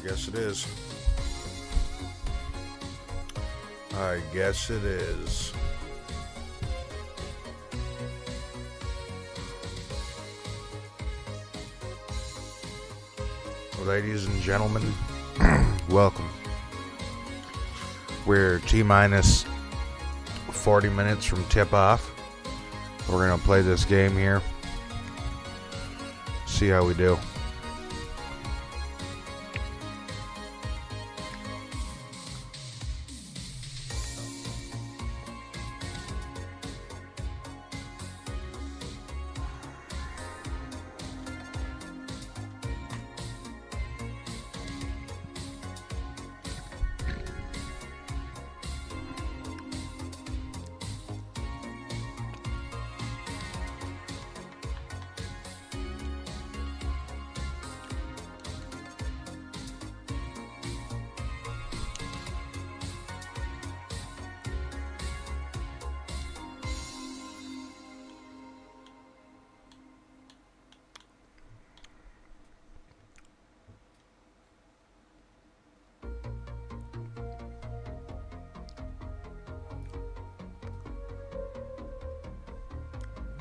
guess it is. I guess it is. Ladies and gentlemen, welcome. We're T-minus 40 minutes from tip-off. We're going to play this game here. See how we do.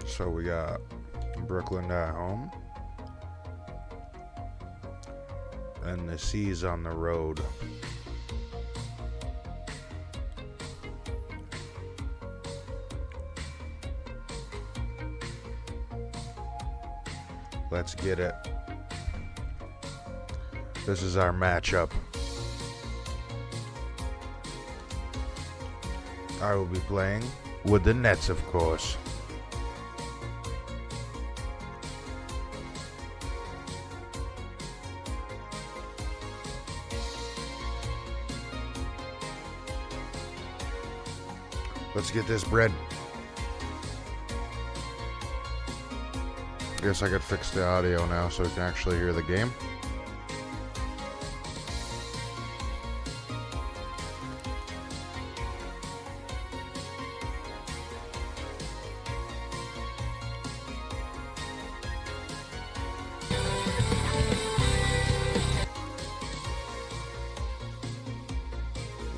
So we got Brooklyn at home, and the C's on the road. Let's get it. This is our matchup. I will be playing with the Nets, of course. Let's get this bread. I guess I could fix the audio now so we can actually hear the game.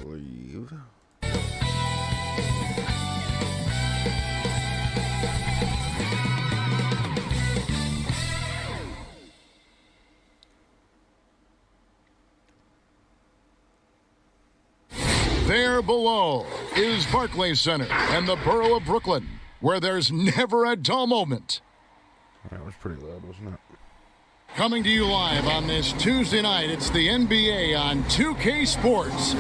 Leave. There below is Barclays Center and the borough of Brooklyn, where there's never a dull moment. That was pretty loud, wasn't it? Coming to you live on this Tuesday night, it's the NBA on 2K Sports.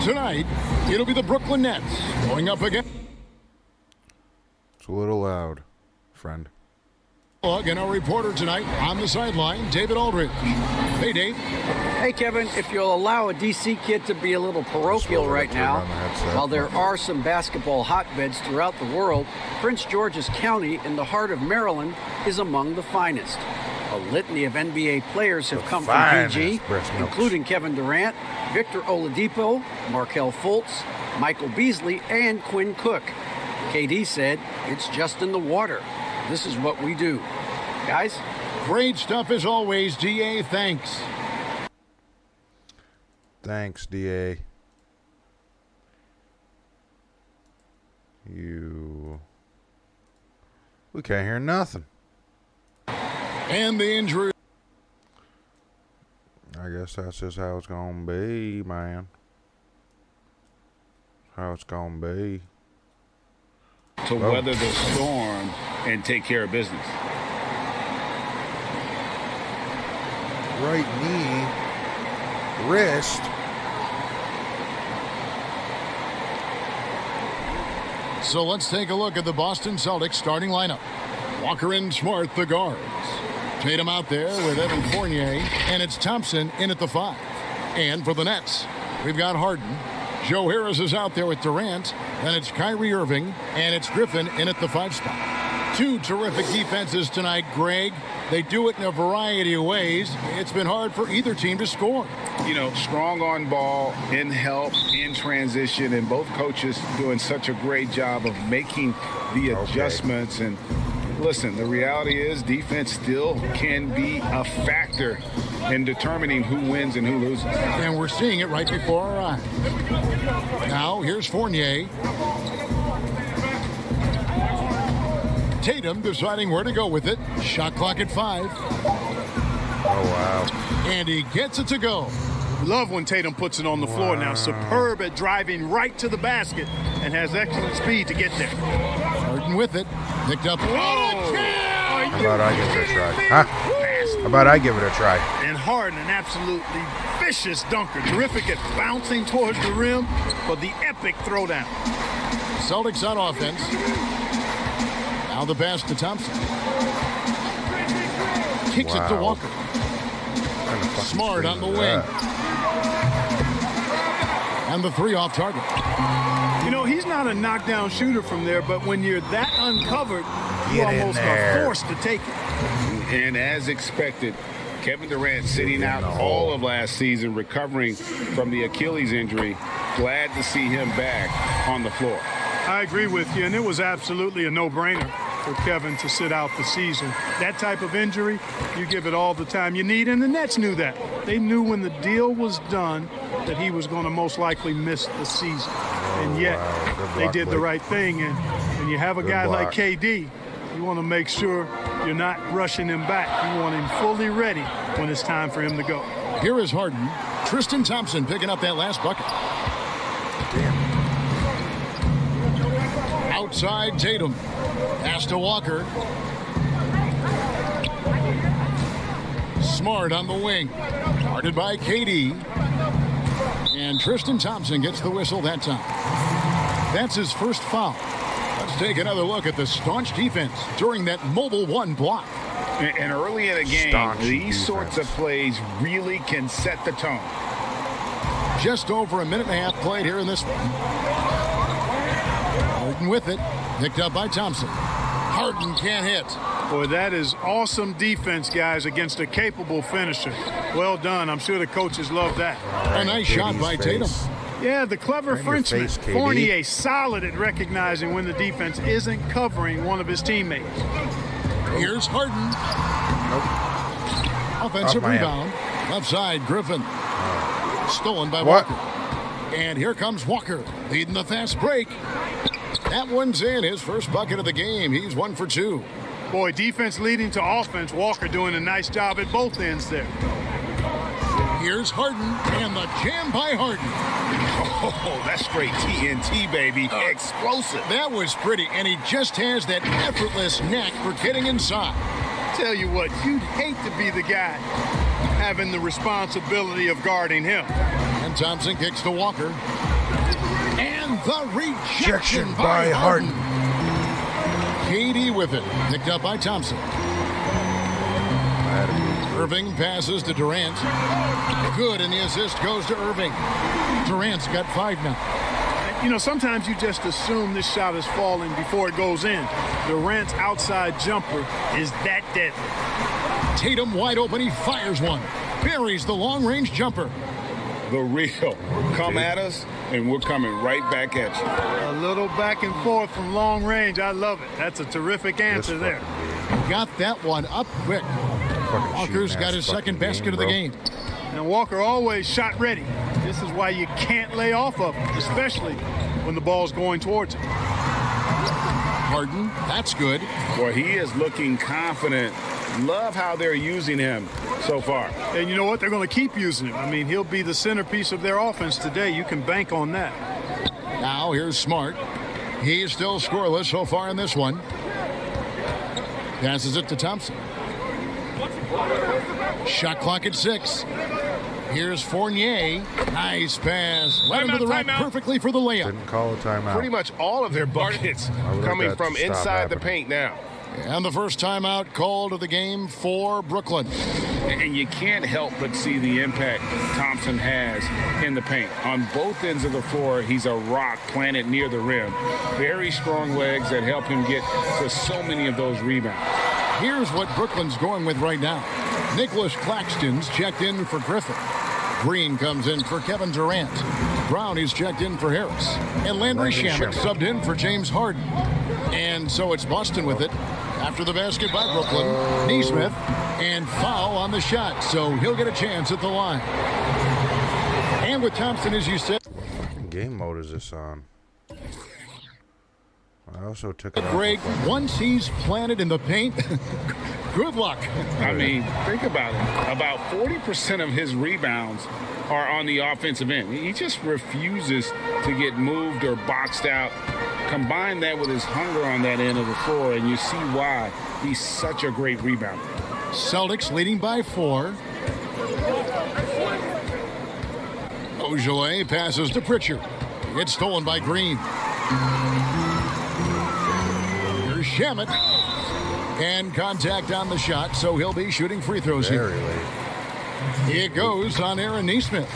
Tonight, it'll be the Brooklyn Nets going up against... It's a little loud, friend. And our reporter tonight on the sideline, David Aldridge. Hey, Dave. Hey, Kevin, if you'll allow a DC kid to be a little parochial right now, while there are some basketball hotbeds throughout the world, Prince George's County in the heart of Maryland is among the finest. A litany of NBA players have come from PG, including Kevin Durant, Victor Oladipo, Markelle Fultz, Michael Beasley, and Quinn Cook. KD said, "It's just in the water. This is what we do." Guys? Great stuff as always, DA. Thanks. Thanks, DA. We can't hear nothing. And the injury. I guess that's just how it's gonna be, man. How it's gonna be. To weather the storm and take care of business. Right knee, wrist. So let's take a look at the Boston Celtics starting lineup. Walker and Smart, the guards. Tatum out there with Evan Fournier, and it's Thompson in at the 5. And for the Nets, we've got Harden. Joe Harris is out there with Durant, and it's Kyrie Irving, and it's Griffin in at the 5 spot. Two terrific defenses tonight, Greg. They do it in a variety of ways. It's been hard for either team to score. You know, strong on ball, in help, in transition, and both coaches doing such a great job of making the adjustments and Listen, the reality is defense still can be a factor in determining who wins and who loses. And we're seeing it right before our eyes. Now, here's Fournier. Tatum deciding where to go with it. Shot clock at 5. Oh, wow. And he gets it to go. Love when Tatum puts it on the floor now. Superb at driving right to the basket and has excellent speed to get there. Harden with it. Picked up. How about I give it a try? Huh? How about I give it a try? And Harden, an absolutely vicious dunker. Terrific at bouncing towards the rim for the epic throwdown. Celtics on offense. Now the pass to Thompson. Kicks it to Walker. Smart on the wing. And the 3 off target. You know, he's not a knockdown shooter from there, but when you're that uncovered, you almost are forced to take it. And as expected, Kevin Durant sitting out all of last season, recovering from the Achilles injury. Glad to see him back on the floor. I agree with you, and it was absolutely a no-brainer for Kevin to sit out the season. That type of injury, you give it all the time you need, and the Nets knew that. They knew when the deal was done that he was going to most likely miss the season. And yet, they did the right thing, and when you have a guy like KD, you want to make sure you're not rushing him back. You want him fully ready when it's time for him to go. Here is Harden. Tristan Thompson picking up that last bucket. Outside Tatum. Pass to Walker. Smart on the wing. Guarded by KD. And Tristan Thompson gets the whistle that time. That's his first foul. Let's take another look at the staunch defense during that mobile 1 block. And early in the game, these sorts of plays really can set the tone. Just over a minute and a half played here in this one. Harden with it. Picked up by Thompson. Harden can't hit. Boy, that is awesome defense, guys, against a capable finisher. Well done. I'm sure the coaches love that. A nice shot by Tatum. Yeah, the clever Frenchman, Fournier, solid at recognizing when the defense isn't covering one of his teammates. Here's Harden. Offensive rebound. Left side, Griffin. Stolen by Walker. And here comes Walker, leading the fast break. That one's in, his first bucket of the game. He's 1 for 2. Boy, defense leading to offense. Walker doing a nice job at both ends there. Here's Harden, and the jam by Harden. Oh, that's straight TNT, baby. Explosive. That was pretty, and he just has that effortless knack for getting inside. Tell you what, you'd hate to be the guy having the responsibility of guarding him. And Thompson kicks to Walker. And the rejection by Harden. KD with it. Picked up by Thompson. Irving passes to Durant. Good, and the assist goes to Irving. Durant's got 5 now. You know, sometimes you just assume this shot is falling before it goes in. Durant's outside jumper is that deadly. Tatum wide open. He fires one. Buries the long-range jumper. The real. Come at us, and we're coming right back at you. A little back and forth from long range. I love it. That's a terrific answer there. Got that one up quick. Walker's got his second basket of the game. And Walker always shot ready. This is why you can't lay off of him, especially when the ball's going towards him. Harden, that's good. Boy, he is looking confident. Love how they're using him so far. And you know what? They're going to keep using him. I mean, he'll be the centerpiece of their offense today. You can bank on that. Now here's Smart. He's still scoreless so far in this one. Passes it to Thompson. Shot clock at 6. Here's Fournier. Nice pass. Right into the rack perfectly for the layup. Didn't call a timeout. Pretty much all of their buckets coming from inside the paint now. And the first timeout called of the game for Brooklyn. And you can't help but see the impact Thompson has in the paint. On both ends of the floor, he's a rock planted near the rim. Very strong legs that help him get to so many of those rebounds. Here's what Brooklyn's going with right now. Nicholas Claxton's checked in for Griffin. Green comes in for Kevin Durant. Brown is checked in for Harris. And Landry Shamet subbed in for James Harden. And so it's Boston with it. After the basket by Brooklyn, Nesmith, and foul on the shot, so he'll get a chance at the line. And with Thompson, as you said. What game mode is this on? I also took it Greg, once he's planted in the paint, good luck. I mean, think about it. About 40% of his rebounds are on the offensive end. He just refuses to get moved or boxed out. Combine that with his hunger on that end of the floor, and you see why he's such a great rebounder. Celtics leading by 4. Ogilvy passes to Pritchard. It's stolen by Green. Here's Shamet. And contact on the shot, so he'll be shooting free throws here. It goes on Aaron Nesmith.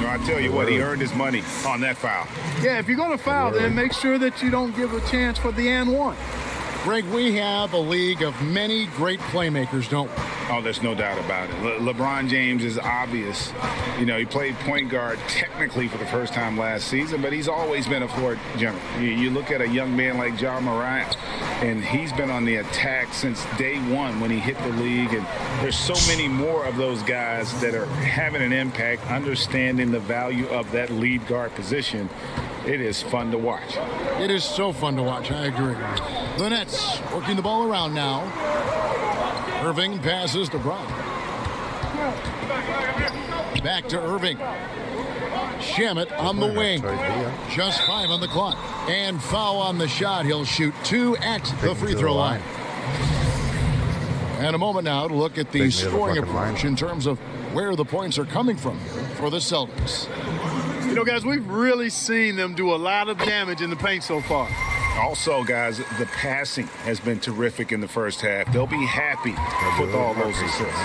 I tell you what, he earned his money on that foul. Yeah, if you're going to foul, then make sure that you don't give a chance for the and one. Greg, we have a league of many great playmakers, don't we? Oh, there's no doubt about it. LeBron James is obvious. You know, he played point guard technically for the first time last season, but he's always been a floor general. You look at a young man like Ja Morant, and he's been on the attack since day one when he hit the league. And there's so many more of those guys that are having an impact, understanding the value of that lead guard position. It is fun to watch. It is so fun to watch. I agree. The Nets working the ball around now. Irving passes to Brown. Back to Irving. Shamet on the wing. Just 5 on the clock. And foul on the shot. He'll shoot 2 at the free throw line. And a moment now to look at the scoring approach in terms of where the points are coming from here for the Celtics. You know, guys, we've really seen them do a lot of damage in the paint so far. Also, guys, the passing has been terrific in the first half. They'll be happy with all those assists.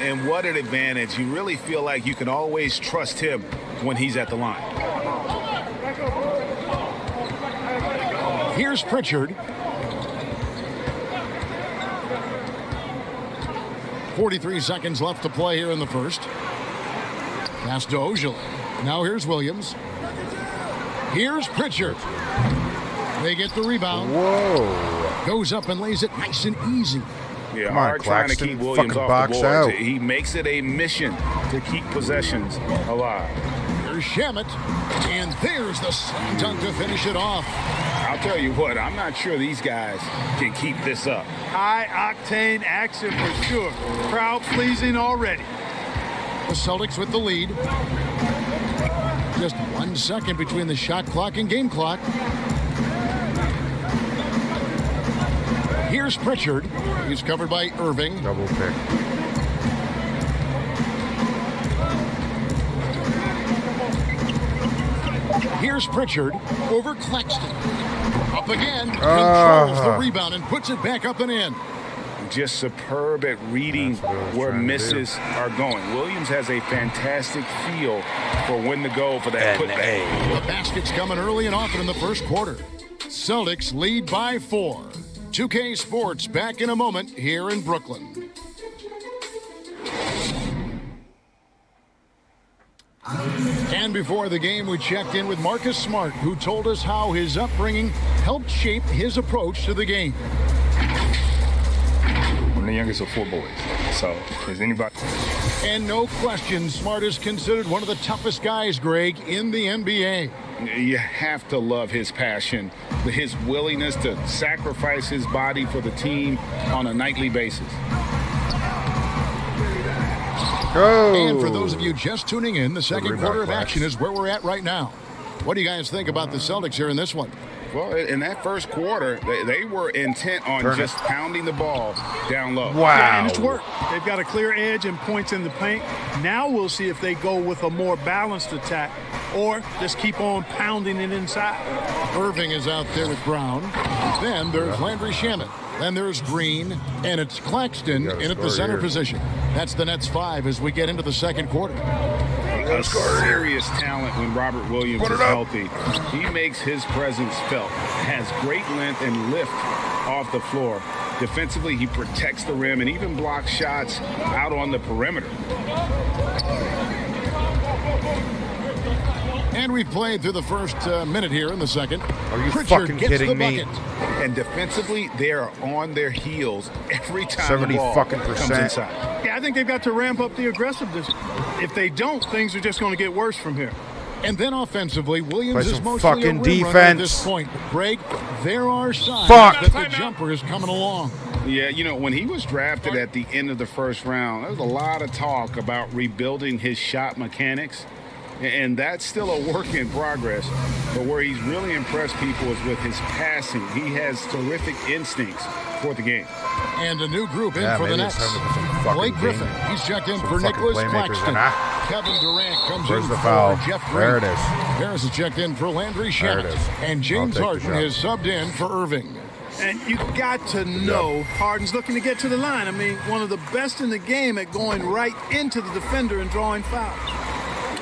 And what an advantage. You really feel like you can always trust him when he's at the line. Here's Pritchard. 43 seconds left to play here in the first. Pass to Ogilvy. Now here's Williams. Here's Pritchard. They get the rebound. Whoa. Goes up and lays it nice and easy. Yeah, hard trying to keep Williams off the boards. He makes it a mission to keep possessions alive. There's Shamet. And there's the slam dunk to finish it off. I'll tell you what, I'm not sure these guys can keep this up. High-octane action for sure. Crowd-pleasing already. The Celtics with the lead. Just 1 second between the shot clock and game clock. Here's Pritchard. He's covered by Irving. Double pick. Here's Pritchard over Claxton. Up again. Controls the rebound and puts it back up and in. Just superb at reading where misses are going. Williams has a fantastic feel for when to go for that putback. The basket's coming early and often in the first quarter. Celtics lead by 4. 2K Sports back in a moment here in Brooklyn. And before the game, we checked in with Marcus Smart, who told us how his upbringing helped shape his approach to the game. I'm the youngest of 4 boys, so is anybody... And no question, Smart is considered one of the toughest guys, Greg, in the NBA. You have to love his passion, his willingness to sacrifice his body for the team on a nightly basis. And for those of you just tuning in, the second quarter of action is where we're at right now. What do you guys think about the Celtics here in this one? Well, in that first quarter, they were intent on just pounding the ball down low. Wow. Yeah, and it's worked. They've got a clear edge and points in the paint. Now we'll see if they go with a more balanced attack or just keep on pounding it inside. Irving is out there with Brown. Then there's Landry Shamet. Then there's Green, and it's Claxton in at the center position. That's the Nets 5 as we get into the second quarter. A serious talent when Robert Williams is healthy. He makes his presence felt. Has great length and lift off the floor. Defensively, he protects the rim and even blocks shots out on the perimeter. And we've played through the first minute here in the second. Are you Pritchard fucking gets kidding the me? bucket. And defensively, they are on their heels every time the ball comes inside. Yeah, I think they've got to ramp up the aggressiveness. If they don't, things are just going to get worse from here. And then offensively, Williams Play is some mostly fucking a rim runner defense. at this point. Greg, there are signs Fuck. that the jumper is coming along. Yeah, you know, when he was drafted at the end of the first round, there was a lot of talk about rebuilding his shot mechanics. And that's still a work in progress. But where he's really impressed people is with his passing. He has terrific instincts for the game. And a new group in for the Nets. Blake Griffin, he's checked in for Nicholas Claxton. Kevin Durant comes in for Jeff Green. There it is. Harris is checked in for Landry Shamet. And James Harden is subbed in for Irving. And you got to know Harden's looking to get to the line. I mean, one of the best in the game at going right into the defender and drawing fouls.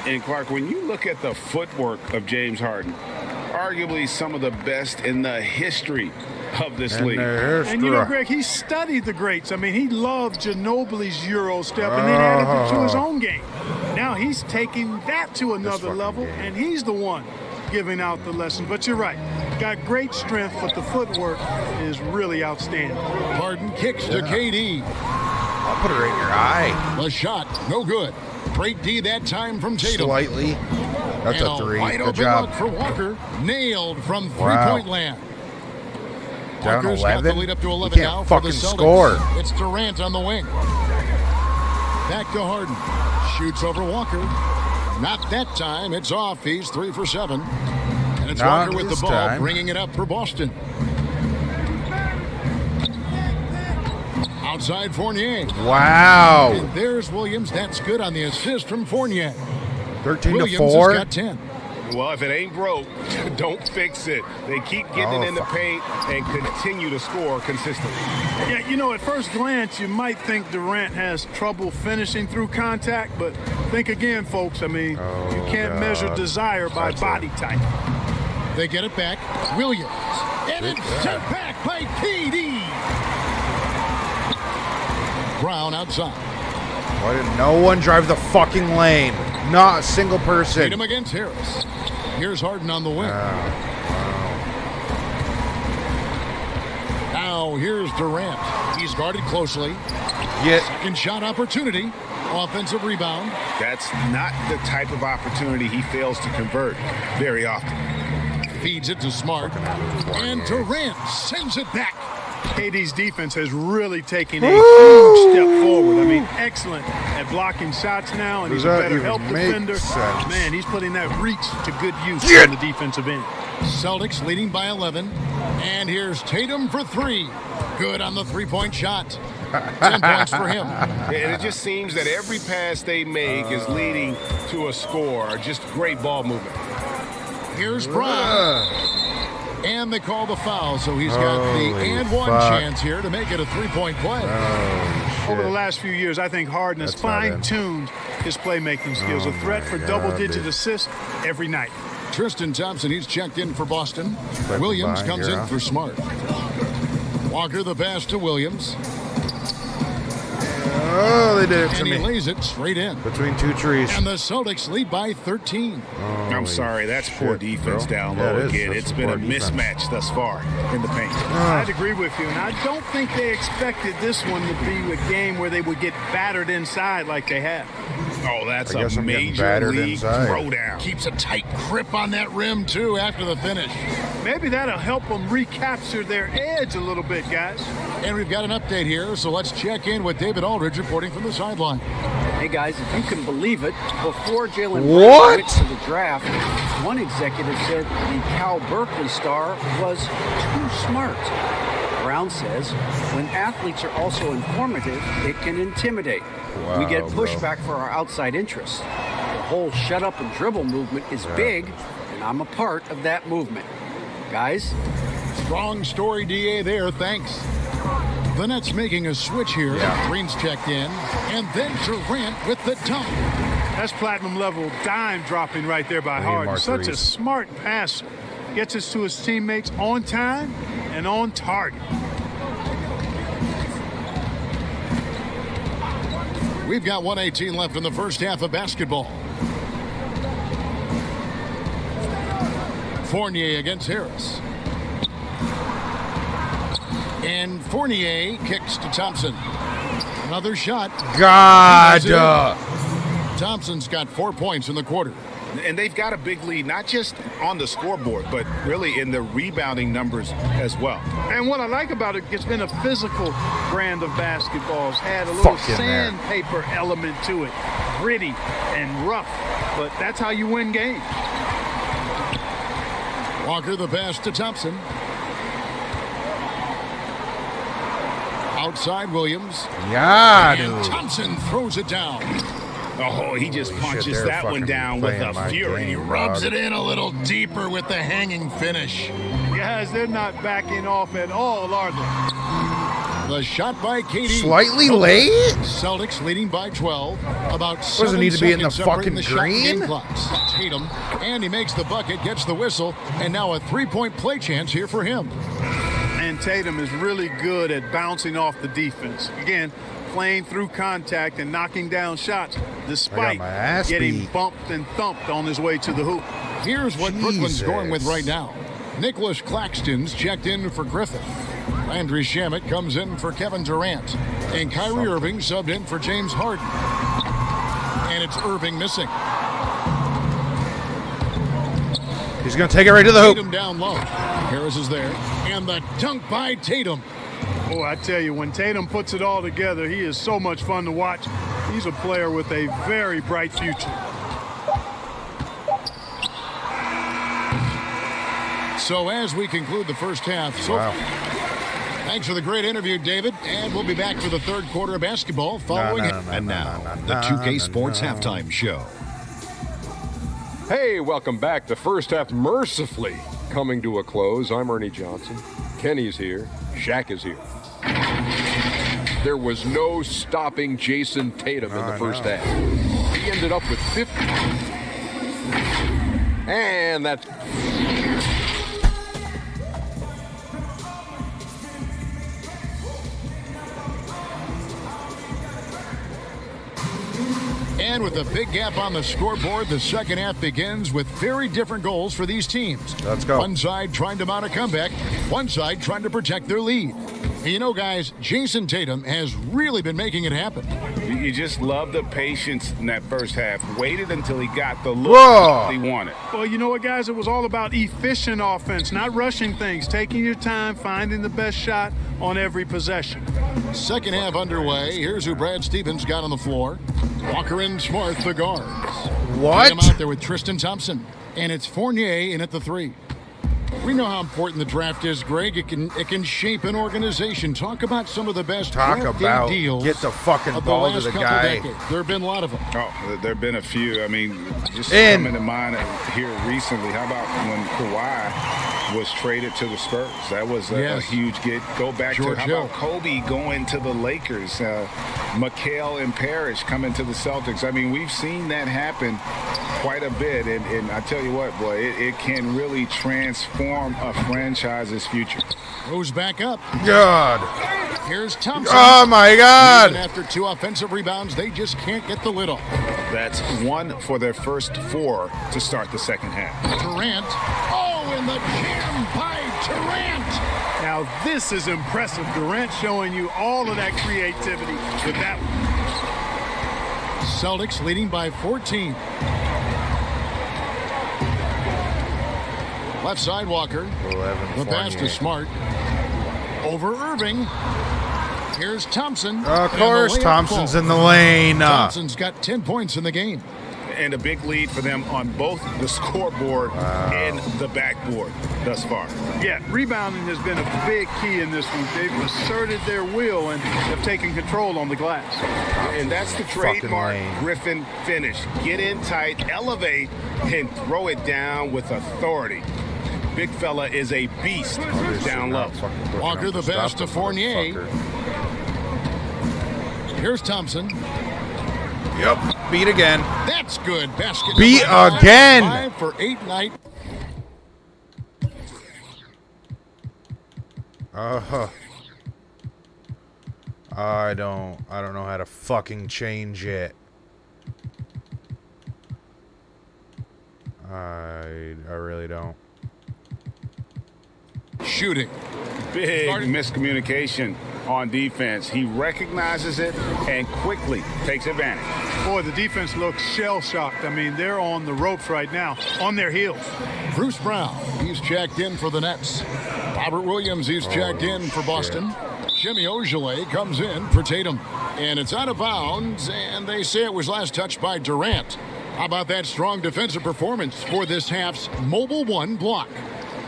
And Clark, when you look at the footwork of James Harden, arguably some of the best in the history of this league. And you know, Greg, he studied the greats. I mean, he loved Ginobili's Euro step and then added it to his own game. Now he's taking that to another level, and he's the one giving out the lesson. But you're right. Got great strength, but the footwork is really outstanding. Harden kicks to KD. I'll put it right in your eye. The shot, no good. Great D that time from Tatum. Slightly. That's and a 3. Wide Good open job. look for Walker. Nailed from three-point land. Down Walker's 11. got the lead up to 11 You now can't for the fucking Celtics. score. It's Durant on the wing. Back to Harden. Shoots over Walker. Not that time. It's off. He's 3 for 7. And it's Not Walker with the this ball, time. bringing it up for Boston. Outside Fournier. Wow. And there's Williams. That's good on the assist from Fournier. 13 Williams to 4. has got 10. Well, if it ain't broke, don't fix it. They keep getting it in the paint and continue to score consistently. Yeah, you know, at first glance, you might think Durant has trouble finishing through contact, but think again, folks. I mean, you can't measure desire by body type. They get it back. Williams. And it's sent back by KD. Brown outside. Why did no one drive the fucking lane? Not a single person. Tatum against Harris. Here's Harden on the wing. Now here's Durant. He's guarded closely. Second shot opportunity. Offensive rebound. That's not the type of opportunity he fails to convert very often. Feeds it to Smart. And Durant sends it back. KD's defense has really taken a huge step forward. I mean, excellent at blocking shots now, and he's a better help defender. Man, he's putting that reach to good use on the defensive end. Celtics leading by 11. And here's Tatum for 3. Good on the three-point shot. 10 points for him. And it just seems that every pass they make is leading to a score. Just great ball movement. Here's Brown. And they call the foul, so he's got the and one chance here to make it a three-point play. Over the last few years, I think Harden has fine-tuned his playmaking skills. A threat for double-digit assists every night. Tristan Thompson, he's checked in for Boston. Williams comes in for Smart. Walker the pass to Williams. Oh, they did it to and me. And he lays it straight in. Between two trees. And the Celtics lead by 13. I'm sorry, that's poor defense down low again. It's been a mismatch thus far in the paint. I'd agree with you, and I don't think they expected this one to be a game where they would get battered inside like they have. Oh, that's a major league throwdown. Keeps a tight grip on that rim, too, after the finish. Maybe that'll help them recapture their edge a little bit, guys. And we've got an update here, so let's check in with David Aldridge reporting from the sideline. Hey, guys, if you can believe it, before Jalen Brown went to the draft, one executive said the Cal Berkeley star was too smart. Brown says when athletes are also informative, it can intimidate. We get pushback for our outside interests. The whole shut up and dribble movement is big, and I'm a part of that movement. Guys? Strong story, DA, there. Thanks. The Nets making a switch here. Green's checked in. And then Durant with the dunk. That's platinum level dime dropping right there by Harden. Such a smart passer. Gets us to his teammates on time and on target. We've got 1:18 left in the first half of basketball. Fournier against Harris. And Fournier kicks to Thompson. Another shot. God. Thompson's got 4 points in the quarter. And they've got a big lead, not just on the scoreboard, but really in the rebounding numbers as well. And what I like about it, it's been a physical brand of basketball. It's had a little sandpaper element to it. Gritty and rough, but that's how you win games. Walker the pass to Thompson. Outside Williams. Yeah, And dude. Thompson throws it down. Oh, he just punches they're that one fucking down with playing a my fury. game, Rubs dog. it in a little deeper with the hanging finish. Guys, they're not backing off at all, are they? The shot by KD. Slightly late? Celtics leading by 12. About Doesn't 7 need to be in the seconds separating fucking the shot and green? game clocks. Tatum, and he makes the bucket, gets the whistle, and now a three-point play chance here for him. And Tatum is really good at bouncing off the defense. Again, playing through contact and knocking down shots despite my ass getting beat. bumped and thumped on his way to the hoop. Here's what Brooklyn's Jesus. going with right now. Nicholas Claxton's checked in for Griffin. Landry Shamet comes in for Kevin Durant. And Kyrie Irving subbed in for James Harden. And it's Irving missing. He's going to take it right to the hoop. Tatum down low. Harris is there. And the dunk by Tatum. Oh, I tell you, when Tatum puts it all together, he is so much fun to watch. He's a player with a very bright future. So as we conclude the first half, thanks for the great interview, David. And we'll be back for the third quarter of basketball following it. And now, the 2K Sports Halftime Show. Hey, welcome back. The first half mercifully coming to a close. I'm Ernie Johnson. Kenny's here. Shaq is here. There was no stopping Jason Tatum in the first half. He ended up with 50. And that's... And with a big gap on the scoreboard, the second half begins with very different goals for these teams. Let's go. One side trying to mount a comeback, one side trying to protect their lead. And you know, guys, Jason Tatum has really been making it happen. You just love the patience in that first half. Waited until he got the look he wanted. Well, you know what, guys? It was all about efficient offense, not rushing things, taking your time, finding the best shot on every possession. Second half underway. Here's who Brad Stevens got on the floor. Walker and Smart, the guards. What? Him out there with Tristan Thompson. And it's Fournier in at the three. We know how important the draft is, Greg. It can shape an organization. Talk about some of the best draft day deals. Get the fucking of ball the to last the couple guy. decades. There have been a lot of them. Oh, there have been a few. I mean, just In. coming to mind here recently. How about when Kawhi was traded to the Spurs? That was a huge get. Go back George to how Hill. about Kobe going to the Lakers? McHale and Parrish coming to the Celtics. I mean, we've seen that happen quite a bit. And I tell you what, boy, it can really transform a franchise's future. Goes back up. God. Here's Thompson. Oh, my God. Even after 2 offensive rebounds, they just can't get the lid off. That's 1 for their first 4 to start the second half. Durant. Oh, and the jam by Durant. Now, this is impressive. Durant showing you all of that creativity with that one. Celtics leading by 14. Left side, Walker. 11, The pass to Fournier. Smart. Over Irving. Here's Thompson. Of And course, the layup Thompson's falls. in the lane. Thompson's got 10 points in the game. And a big lead for them on both the scoreboard and the backboard thus far. Yeah, rebounding has been a big key in this one. They've asserted their will and have taken control on the glass. And that's the Fucking trademark lane. Griffin finish. Get in tight, elevate, and throw it down with authority. Big fella is a beast down low. Walker the pass to Fournier. Here's Thompson. Yep. Beat again. That's good. Basket. Beat number 5, again. 5 for 8 night. I don't know how to fucking change it. I really don't. shooting. Big miscommunication on defense. He recognizes it and quickly takes advantage. Boy, the defense looks shell-shocked. I mean, they're on the ropes right now, on their heels. Bruce Brown, he's checked in for the Nets. Robert Williams, he's checked in for Boston. Jimmy Ogilvy comes in for Tatum. And it's out of bounds, and they say it was last touched by Durant. How about that strong defensive performance for this half's Mobile One block?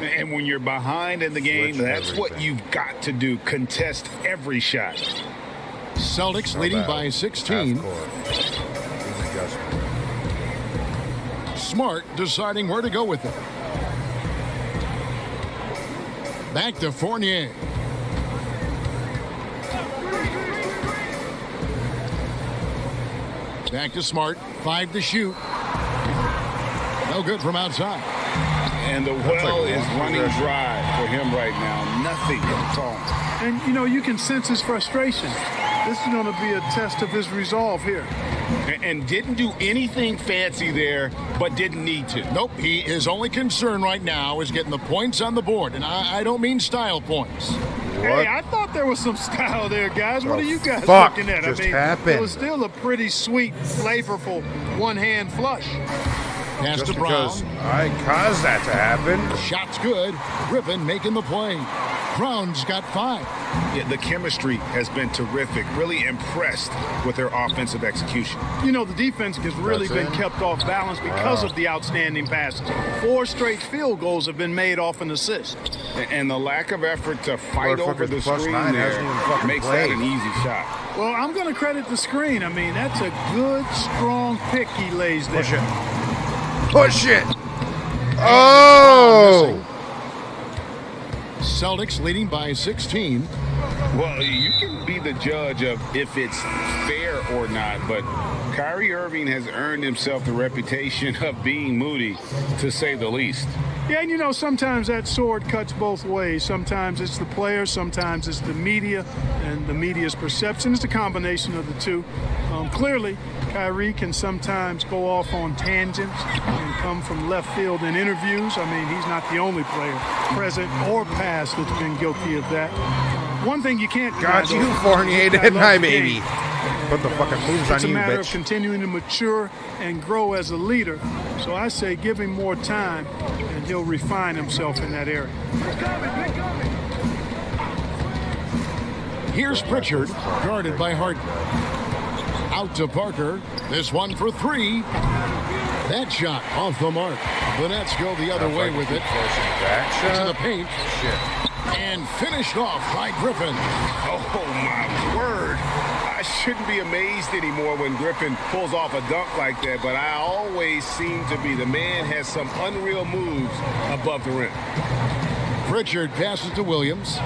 And when you're behind in the game, that's what you've got to do. Contest every shot. Celtics leading by 16. Smart deciding where to go with it. Back to Fournier. Back to Smart. 5 to shoot. No good from outside. And the well is running dry for him right now. Nothing at all. And, you know, you can sense his frustration. This is going to be a test of his resolve here. And didn't do anything fancy there, but didn't need to. Nope, his only concern right now is getting the points on the board. And I don't mean style points. Hey, I thought there was some style there, guys. What are you guys Fuck looking at? just I mean, happened? It was still a pretty sweet, flavorful one-hand flush. Pass Just to Brown. because I caused that to happen. Shot's good. Griffin making the play. Brown's got 5. Yeah, the chemistry has been terrific. Really impressed with their offensive execution. You know, the defense has really been kept off balance because of the outstanding passes. 4 straight field goals have been made off an assist. And the lack of effort to fight over the screen there makes that an easy shot. Well, I'm going to credit the screen. I mean, that's a good, strong pick he lays there. Push it. Push it. Oh! Celtics leading by 16. Well, you can be the judge of if it's fair or not, but Kyrie Irving has earned himself the reputation of being moody, to say the least. Yeah, and you know, sometimes that sword cuts both ways. Sometimes it's the player, sometimes it's the media, and the media's perception. It's a combination of the two. Clearly, Kyrie can sometimes go off on tangents and come from left field in interviews. I mean, he's not the only player, present or past, that's been guilty of that. One thing you can't Got you, Fournier, didn't I, baby? Put the fucking moves on it's a you, matter bitch. of continuing to mature and grow as a leader. So I say give him more time, and he'll refine himself in that area. Here's Pritchard, guarded by Harden. Out to Parker. This one for 3. That shot off the mark. The Nets go the other way with it. To the paint. And finished off by Griffin. Oh, my word. I shouldn't be amazed anymore when Griffin pulls off a dunk like that, but I always seem to be. The man has some unreal moves above the rim. Pritchard passes to Williams.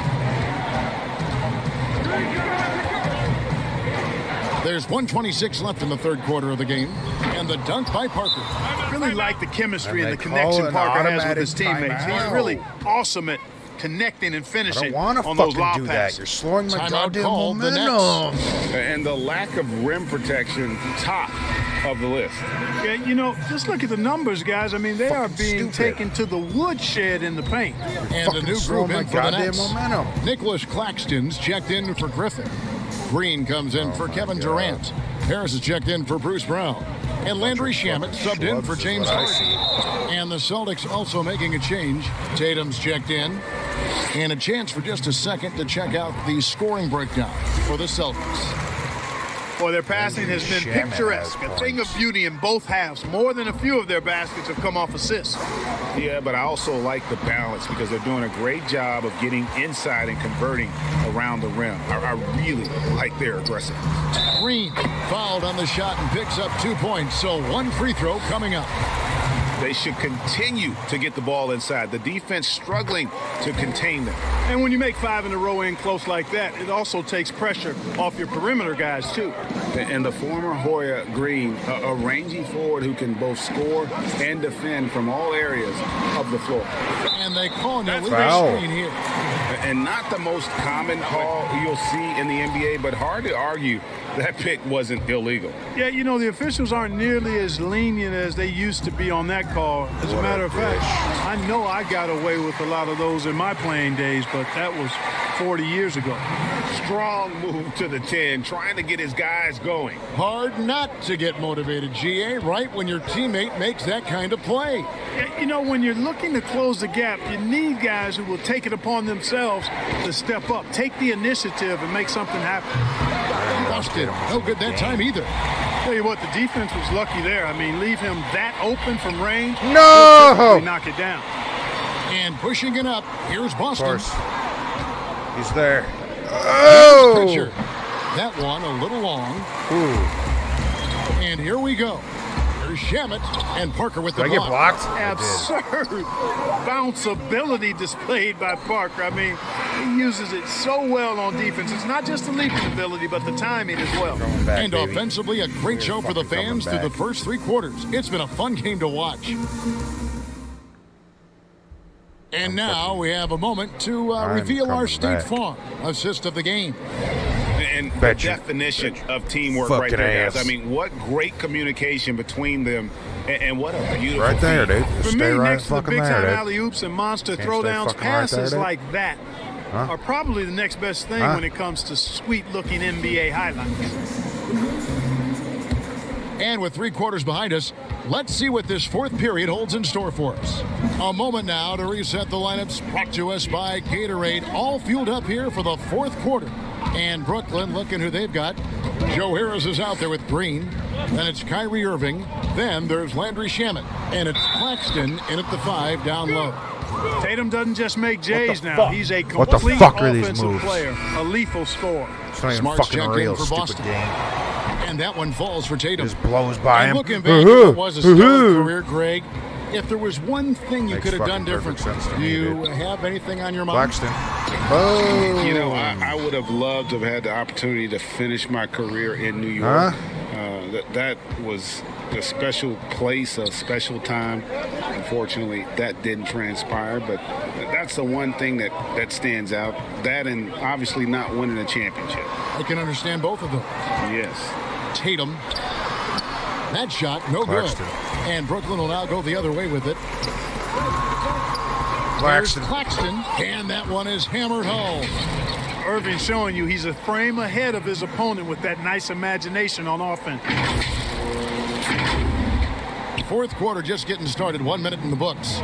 There's 1:26 left in the third quarter of the game. And the dunk by Parker. Really like the chemistry and the call connection an Parker has with automatic his teammates. timeout. He's really awesome at connecting and I finishing don't want to on those fucking lob do that. passes. You're slowing my Timeout goddamn called, the momentum. And the lack of rim protection, top of the list. Yeah, you know, just look at the numbers, guys. I mean, they are being stupid. taken to the woodshed in the paint. And the Fucking new slow group my in for the goddamn Nets. momentum. Nicholas Claxton's checked in for Griffin. Green comes in for Kevin Durant. Harris is checked in for Bruce Brown. And Landry Shamet subbed in for James Harden. And the Celtics also making a change. Tatum's checked in. And a chance for just a second to check out the scoring breakdown for the Celtics. Boy, their passing has been Shaman picturesque. has A thing of points. beauty in both halves. More than a few of their baskets have come off assists. Yeah, but I also like the balance because they're doing a great job of getting inside and converting around the rim. I really like their aggressiveness. Green fouled on the shot and picks up 2 points. So 1 free throw coming up. They should continue to get the ball inside. The defense struggling to contain them. And when you make 5 in a row in close like that, it also takes pressure off your perimeter guys, too. And the former Hoya Green, a rangy forward who can both score and defend from all areas of the floor. And they call an illegal foul. screen here. And not the most common call you'll see in the NBA, but hard to argue that pick wasn't illegal. Yeah, you know, the officials aren't nearly as lenient as they used to be on that call. As a matter of fact, I know I got away with a lot of those in my playing days, but that was 40 years ago. Strong move to the 10, trying to get his guys going. Hard not to get motivated, GA, right when your teammate makes that kind of play. Yeah, you know, when you're looking to close the gap, you need guys who will take it upon themselves to step up, take the initiative, and make something happen. Busted. No good that time either. Tell you what, the defense was lucky there. I mean, leave him that open from range. No! He'll typically knock it down. And pushing it up, here's Boston. Of course. He's there. Oh! Pritchard. That one a little long. Ooh. And here we go. Here's Shamet and Parker with the Did I get blocked? Absurd bounceability displayed by Parker. I mean, he uses it so well on defense. It's not just the leaping ability, but the timing as well. Back, And baby. offensively, a great show for the fans through the first 3 quarters. It's been a fun game to watch. And now we have a moment to reveal our State Farm assist of the game. And the definition of teamwork right there, guys. I mean, what great communication between them, and what a beautiful right there, dude. For Stay me, right next to the fucking big-time there, dude. alley-oops and monster Can't throwdowns, stay fucking right passes there, dude. like that are probably the next best thing when it comes to sweet-looking NBA highlights. And with 3 quarters behind us, let's see what this 4th period holds in store for us. A moment now to reset the lineups, brought to us by Gatorade, all fueled up here for the 4th quarter. And Brooklyn, looking who they've got. Joe Harris is out there with Green. Then it's Kyrie Irving. Then there's Landry Shamet. And it's Claxton in at the 5 down low. Tatum doesn't just make J's now. He's a What the complete fuck are these offensive moves? player, a lethal scorer. It's not even Smart's fucking checked real, in for stupid Boston. game. And that one falls for Tatum. Just blows by And him. looking back, it was a stellar career, Greg. If there was one thing you Makes could have done fucking different, perfect sense to do me, you dude. have anything on your mind? Claxton. Oh. You know, I would have loved to have had the opportunity to finish my career in New York. That was a special place, a special time. Unfortunately, that didn't transpire, but that's the one thing that stands out. That and obviously not winning a championship. I can understand both of them. Yes. Tatum. That shot, no Claxton. good. And Brooklyn will now go the other way with it. Claxton. Here's Claxton. And that one is hammered home. Irving showing you he's a frame ahead of his opponent with that nice imagination on offense. 4th quarter just getting started. 1 minute in the books.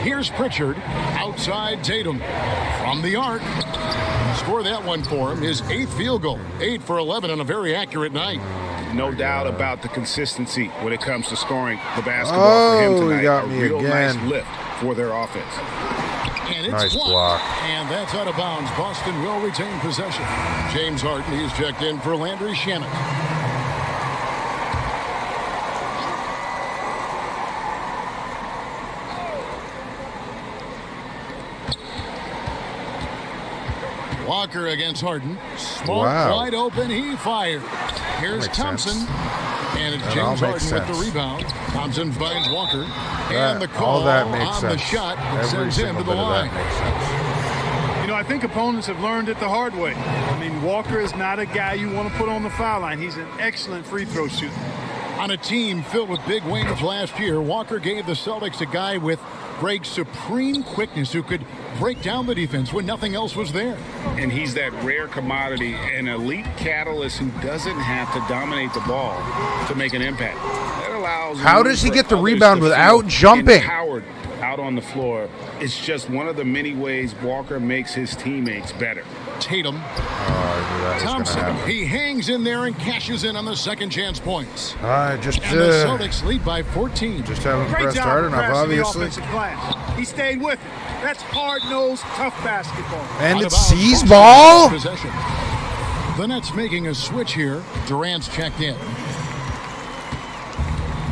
Here's Pritchard. Outside Tatum. From the arc. Score that one for him. His 8th field goal. 8 for 11 on a very accurate night. No doubt about the consistency when it comes to scoring the basketball for him tonight. He got a me real again. nice lift for their offense. And it's Nice blocked. block. And that's out of bounds. Boston will retain possession. James Harden, he's checked in for Landry Shamet. Walker against Harden. Smart, wide open. He fired. Here's Makes Thompson. sense. And it's That James all Harden makes with the sense. rebound. Thompson finds Walker. That- And the call all that makes on sense. the shot that Every sends him single to the bit of line. that makes sense. You know, I think opponents have learned it the hard way. I mean, Walker is not a guy you want to put on the foul line. He's an excellent free throw shooter. On a team filled with big wings last year, Walker gave the Celtics a guy with Greg's supreme quickness who could break down the defense when nothing else was there. And he's that rare commodity, an elite catalyst who doesn't have to dominate the ball to make an impact. That allows. How does he for get the others rebound to without feel jumping? Empowered out on the floor. It's just one of the many ways Walker makes his teammates better. Tatum. Oh, I knew that was Thompson, gonna happen. he hangs in there and cashes in on the second chance points. Just And the Celtics lead by 14. Just haven't Great pressed job hard of enough, crashing the obviously. offensive glass. He stayed with it. That's hard-nosed, tough basketball. And Out it's of bounds, C's Boston ball. possession. The Nets making a switch here. Durant's checked in.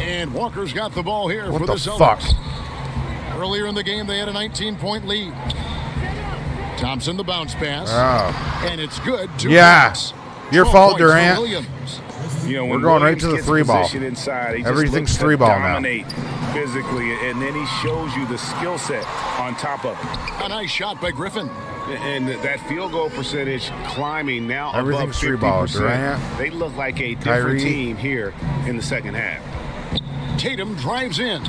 And Walker's got the ball here What for the the Celtics. fuck? Earlier in the game, they had a 19-point lead. Thompson, the bounce pass. Oh. And it's good. Your 12 fault, points for Durant. Williams. You know, We're when going right Williams to the gets three ball. positioned inside, he just Everything's looks to three ball now. dominate physically, and then he shows you the skill set on top of it. A nice shot by Griffin. And that field goal percentage climbing now above 50%. They look like a different team here in the second half. Tatum drives in.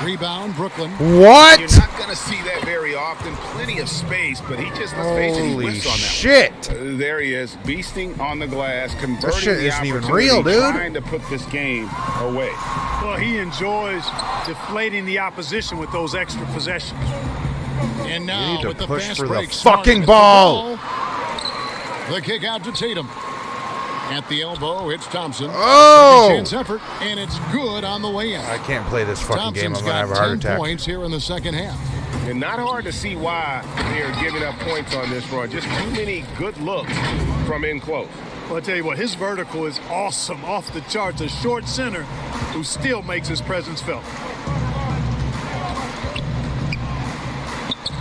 Rebound, Brooklyn. What? You're not going to see that very often. Plenty of space, but he just, let's face it, he whiffs on that shit. There he is, beasting on the glass, converting This shit the isn't even opportunity, real, dude. trying to put this game away. Well, he enjoys deflating the opposition with those extra possessions. And You now need to with the push fast for the break, fucking Smart ball. gets the kick out to Tatum. At the elbow, it's Thompson. Oh! Second chance effort, and it's good on the way in. I can't play this fucking game. Thompson's I'm gonna have a got heart 10 attack. points here in the second half. And not hard to see why they are giving up points on this run. Just too many good looks from in close. Well, I'll tell you what, his vertical is awesome, off the charts. A short center who still makes his presence felt.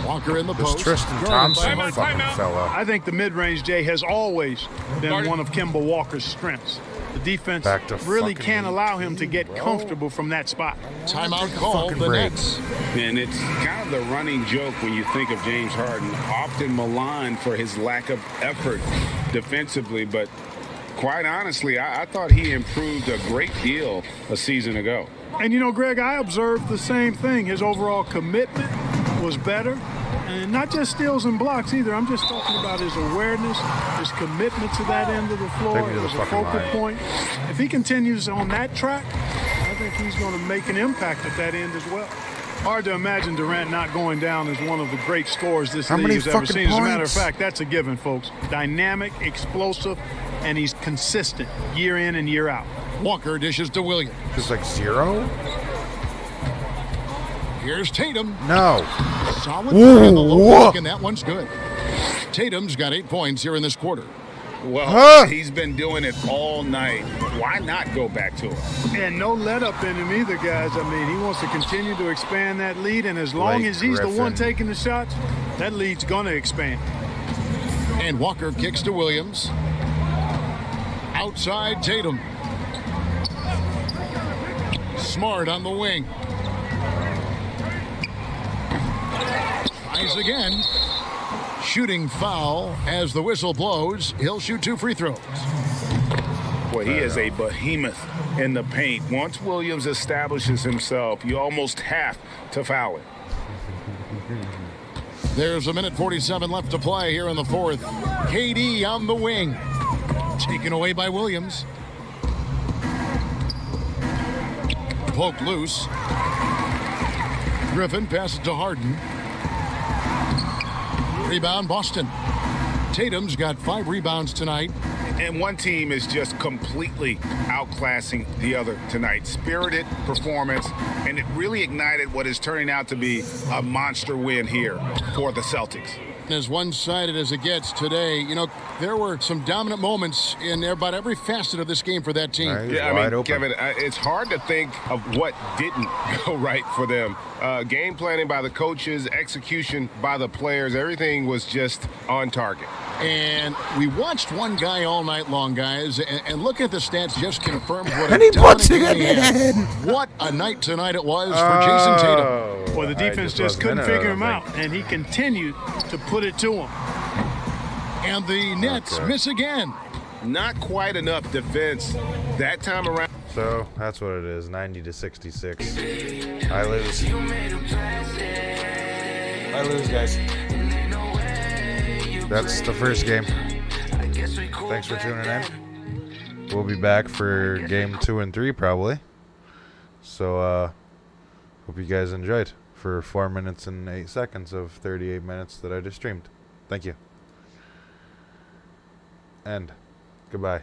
Walker in the This post. Tristan Guarded by Thompson Hart. fucking fella. I think the mid-range, Jay, has always been one of Kemba Walker's strengths. The defense Back to really fucking can't me, allow him to get comfortable from that spot. Timeout called. fucking The break. Nets. And it's kind of the running joke when you think of James Harden, often maligned for his lack of effort defensively, but quite honestly, I thought he improved a great deal a season ago. And you know, Greg, I observed the same thing. His overall commitment was better. And not just steals and blocks either. I'm just talking about his awareness, his commitment to that end of the floor. Take me to the As a fucking focal line. point. If he continues on that track, I think he's going to make an impact at that end as well. Hard to imagine Durant not going down as one of the great scorers this How league many has ever fucking seen. As a matter of points? fact, that's a given, folks. Dynamic, explosive, and he's consistent year in and year out. Walker dishes to Williams. Just like 0? Here's Tatum. No. Solid Ooh, in the low whoa. block, and that one's good. Tatum's got 8 points here in this quarter. Well, he's been doing it all night. Why not go back to him? And no let up in him either, guys. I mean, he wants to continue to expand that lead, and as long Blake as he's the one Griffin. taking the shots, that lead's going to expand. And Walker kicks to Williams. Outside Tatum. Smart on the wing. Tries again. Shooting foul as the whistle blows. He'll shoot 2 free throws. Boy, he is a behemoth in the paint. Once Williams establishes himself, you almost have to foul him. There's 1:47 left to play here in the fourth. KD on the wing. Taken away by Williams. Poked loose. Griffin passes to Harden. Rebound Boston. Tatum's got 5 rebounds tonight. And one team is just completely outclassing the other tonight. Spirited performance, and it really ignited what is turning out to be a monster win here for the Celtics. As one-sided as it gets today, you know, there were some dominant moments in about every facet of this game for that team. Right. Yeah, I Wide mean, open. Kevin, it's hard to think of what didn't go right for them. Game planning by the coaches, execution by the players, everything was just on target. And we watched one guy all night long, guys, and look at the stats just confirmed what And a he puts dominant it game he had. in. What a night tonight it was for Jason Tatum. Well, the defense just couldn't figure him out, and he continued to put it to him. And the Nets miss again. Not quite enough defense that time around. So that's what it is. 90-66. I lose. I lose, guys. That's the first game. Thanks for tuning in. We'll be back for game 2 and 3 probably. So hope you guys enjoyed for 4 minutes and 8 seconds of 38 minutes that I just streamed. Thank you. And goodbye.